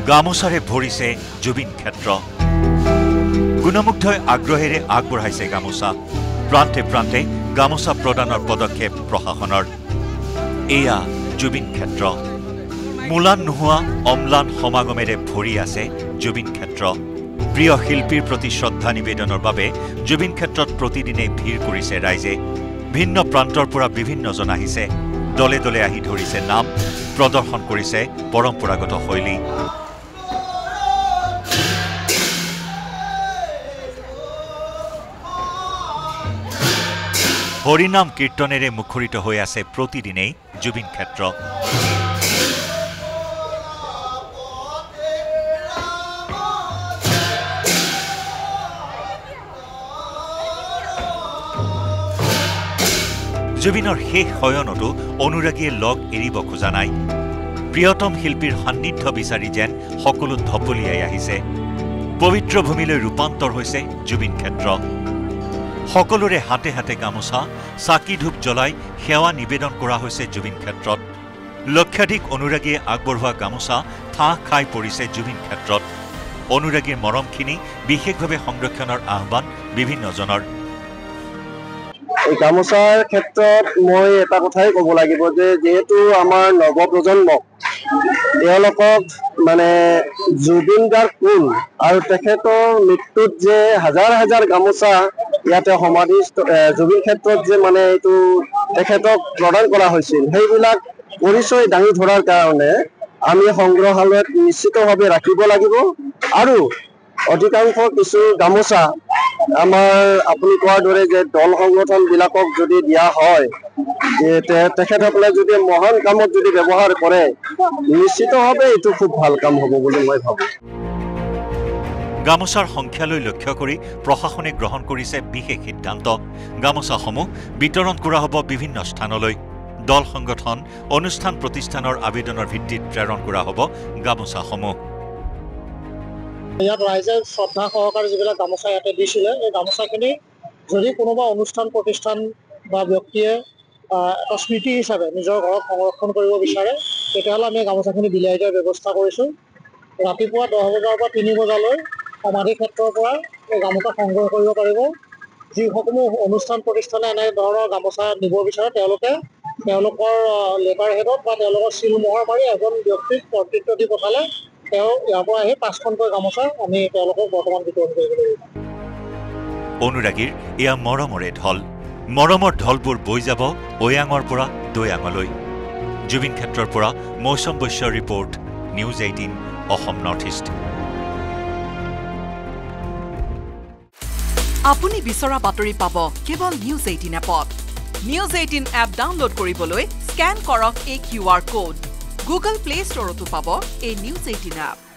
গামোচাৰে ভৰিছে জুবিন ক্ষেত্ৰ গুণমুগ্ধই আগ্ৰহেৰে আগবঢ়াইছে গামোচা প্ৰান্তে প্ৰান্তে গামোচা প্ৰদানৰ পদক্ষেপ প্ৰশাসনৰ এয়া জুবিন ক্ষেত্ৰ মূলান নোহোৱা অম্লান সমাগমেৰে ভৰি আছে জুবিন ক্ষেত্ৰ প্ৰিয় শিল্পীৰ প্ৰতি শ্ৰদ্ধা নিবেদনৰ বাবে জুবিন ক্ষেত্ৰত প্ৰতিদিনে ভিৰ কৰিছে ৰাইজে ভিন্ন প্ৰান্তৰ পৰা বিভিন্নজন আহিছে দলে দলে আহি ধৰিছে নাম প্ৰদৰ্শন কৰিছে পৰম্পৰাগত শৈলী হৰিনাম কীৰ্তনেৰে মুখৰিত হৈ আছে প্ৰতিদিনেই জুবিন ক্ষেত্ৰ জুবিনৰ শেষ শয়নতো অনুৰাগীয়ে লগ এৰিব খোজা নাই প্ৰিয়তম শিল্পীৰ সান্নিধ্য বিচাৰি যেন সকলো ধপলিয়াই আহিছে পবিত্ৰ ভূমিলৈ ৰূপান্তৰ হৈছে জুবিন ক্ষেত্ৰ সকলোৰে হাতে হাতে গামোচা চাকি ধূপ জ্বলাই সেৱা নিবেদন কৰা হৈছে জুবিন ক্ষেত্ৰত লক্ষাধিক অনুৰাগীয়ে আগবঢ়োৱা গামোচা ঠাহ খাই পৰিছে জুবিন ক্ষেত্ৰত অনুৰাগীৰ মৰমখিনি বিশেষভাৱে সংৰক্ষণৰ আহ্বান বিভিন্নজনৰ এই গামোচাৰ ক্ষেত্ৰত মই এটা কথাই ক'ব লাগিব যে যেহেতু আমাৰ নৱপ্ৰজন্মক তেওঁলোকক মানে জুবিন গাৰ্গ কোন আৰু তেখেতৰ মৃত্যুত যে হাজাৰ হাজাৰ গামোচা ইয়াতে সমাধি জুবিন ক্ষেত্ৰত যে মানে এইটো তেখেতক প্ৰদান কৰা হৈছিল সেইবিলাক পৰিচয় দাঙি ধৰাৰ কাৰণে আমি সংগ্ৰহালয়ত নিশ্চিতভাৱে ৰাখিব লাগিব আৰু অধিকাংশ কিছু গামোচা আমাৰ আপুনি কোৱাৰ দৰে যে দল সংগঠনবিলাকক যদি দিয়া হয় যে তেখেতসকলে যদি মহান কামত যদি ব্যৱহাৰ কৰে নিশ্চিতভাৱে এইটো খুব ভাল কাম হ'ব বুলি মই ভাবোঁ গামোচাৰ সংখ্যালৈ লক্ষ্য কৰি প্ৰশাসনে গ্ৰহণ কৰিছে বিশেষ সিদ্ধান্ত গামোচাসমূহ বিতৰণ কৰা হ'ব বিভিন্ন স্থানলৈ দল সংগঠন অনুষ্ঠান প্ৰতিষ্ঠানৰ আবেদনৰ ভিত্তিত প্ৰেৰণ কৰা হ'ব গামোচাসমূহ ইয়াত ৰাইজে শ্ৰদ্ধা সহকাৰে যিবিলাক গামোচা ইয়াতে দিছিলে এই গামোচাখিনি যদি কোনোবা অনুষ্ঠান প্ৰতিষ্ঠান বা ব্যক্তিয়ে এটা স্মৃতি হিচাপে নিজৰ ঘৰত সংৰক্ষণ কৰিব বিচাৰে তেতিয়াহ'লে আমি গামোচাখিনি বিলাই দিয়াৰ ব্যৱস্থা কৰিছোঁ ৰাতিপুৱা 10 বজাৰ পৰা 3 বজালৈ সমাধি ক্ষেত্ৰৰ পৰা এই গামোচা সংগ্ৰহ কৰিব পাৰিব যিসকলো অনুষ্ঠান প্ৰতিষ্ঠানে এনে ধৰণৰ গামোচা নিব বিচাৰে তেওঁলোকে তেওঁলোকৰ লেটাৰ হেডত বা তেওঁলোকৰ চিল মোহৰ মাৰি এজন ব্যক্তিক কৰ্তৃত্ব দি পঠালে তেওঁ ইয়াৰ পৰা আহি 5খনকৈ গামোচা আমি তেওঁলোকক বৰ্তমান বিতৰণ কৰিব লাগিব অনুৰাগীৰ এয়া মৰমৰে ঢল মৰমৰ ঢলবোৰ বৈ যাব ঐয়াঙৰ পৰা দৈয়াঙলৈ জুবিন ক্ষেত্ৰৰ পৰা মৌচম বৈশ্যৰ report news 18 Assam north east আপুনি বিচৰা বাতৰি পাব কেৱল নিউজ 18 এপত নিউজ 18 এপ ডাউনলোড কৰিবলৈ স্ক্যান কৰক এই QR কোড গুগল প্লে ষ্টৰতো পাব এই নিউজ 18 এপ